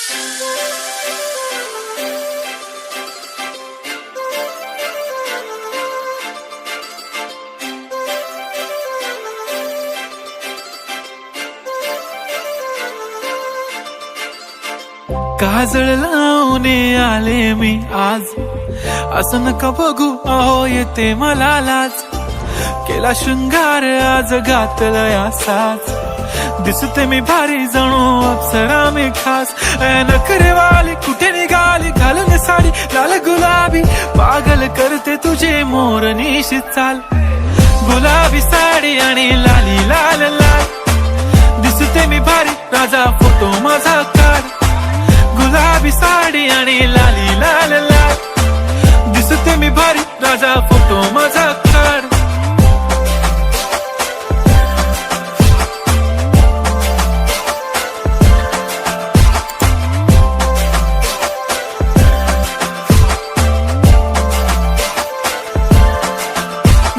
काजळ लावून आले मी आज, असं नका बघू अहो येते मला लाज. केला शृंगार आज घातलं असाच, दिसते मी भारी जणू अप्सरा मी खास. नखरेवाली कुठे निघाली घालून साडी लाल गुलाबी, पागल करते तुझे मोरनीशी चाल. गुलाबी साडी आणि लाली लाल लाल, दिसते मी भारी राजा फोटो माझा काढ. गुलाबी साडी आणि लाली लाल लाल, दिसते मी भारी राजा फोटो माझा काढ.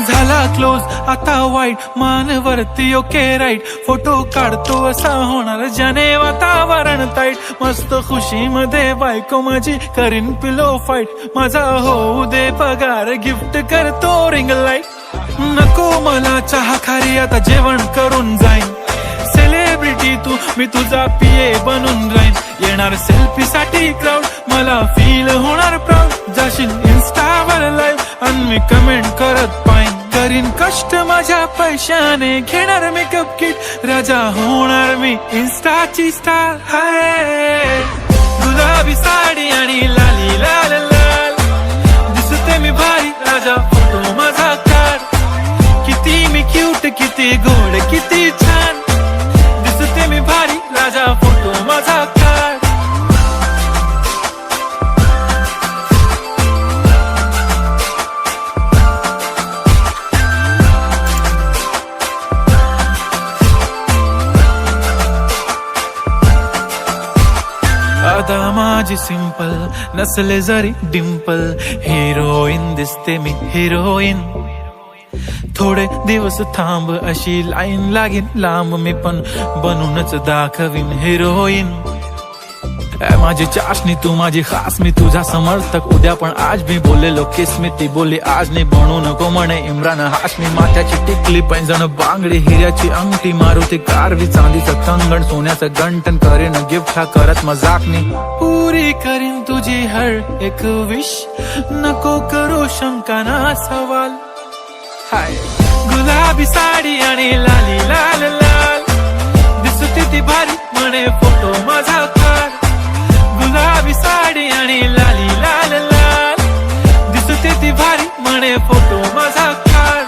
झाला क्लोज आता वाईट, मानवरती ओके राईट. फोटो काढतो असा होणार ज्याने वातावरण ताईट. मस्त खुशी मध्ये बायको माझी करीन पिलो फाईट. माझा होऊ दे पगार गिफ्ट करतो रिंग लाईट. नको मला चहा खारी आता जेवण करून जाईन. सेलिब्रिटी तू मी तुझा पिये बनून राहीन. येणार सेल्फी साठी क्राऊड मला फील होणार प्राऊड. जाशील इन्स्टावर लाईव्ह आणि मी कमेंट करत पाईन. करीन कष्ट माझ्या पैशाने घेणार मेकअप किट. राजा होणार मी इन्स्टाची स्टार. हाय गुलाबी साडी आणि लाली लाल लाल, दिसते मी भारी राजा फोटो माझा काढ. किती मी क्यूट किती गोड किती छान, दिसते मी भारी राजा फोटो माझा काढ. आता माझी सिंपल नसले जरी डिंपल, हिरोईन दिसते मी हिरोईन. थोडे दिवस थांब अशी लाईन लागेल लांब, मी पण बनूनच दाखवीन हिरोईन. माझी चाशनी तू माझी खास, मी तुझा समर्थक उद्या पण आज मी बोललेलो किस मी. ती बोलली आज नाही बनू नको म्हणे इम्रान हाशमी. माथ्याची टिकली पैंजण बांगडी हिऱ्याची अंगठी, मारुती कारवी चांदीचं कंगण सोन्याचं गंटन. करीन गिफ्ट हा करत मजाकनी, पुरी करीन तुझी हर एक विश. नको करू शंका ना सवाल. हाय गुलाबी साडी आणि लाली लाल लाल, दिसते ती भारी म्हणे फोटो माझा काढ. गुलाबी साडी आणि लाली लाल लाल, दिसते ती भारी म्हणे फोटो माझा काढ.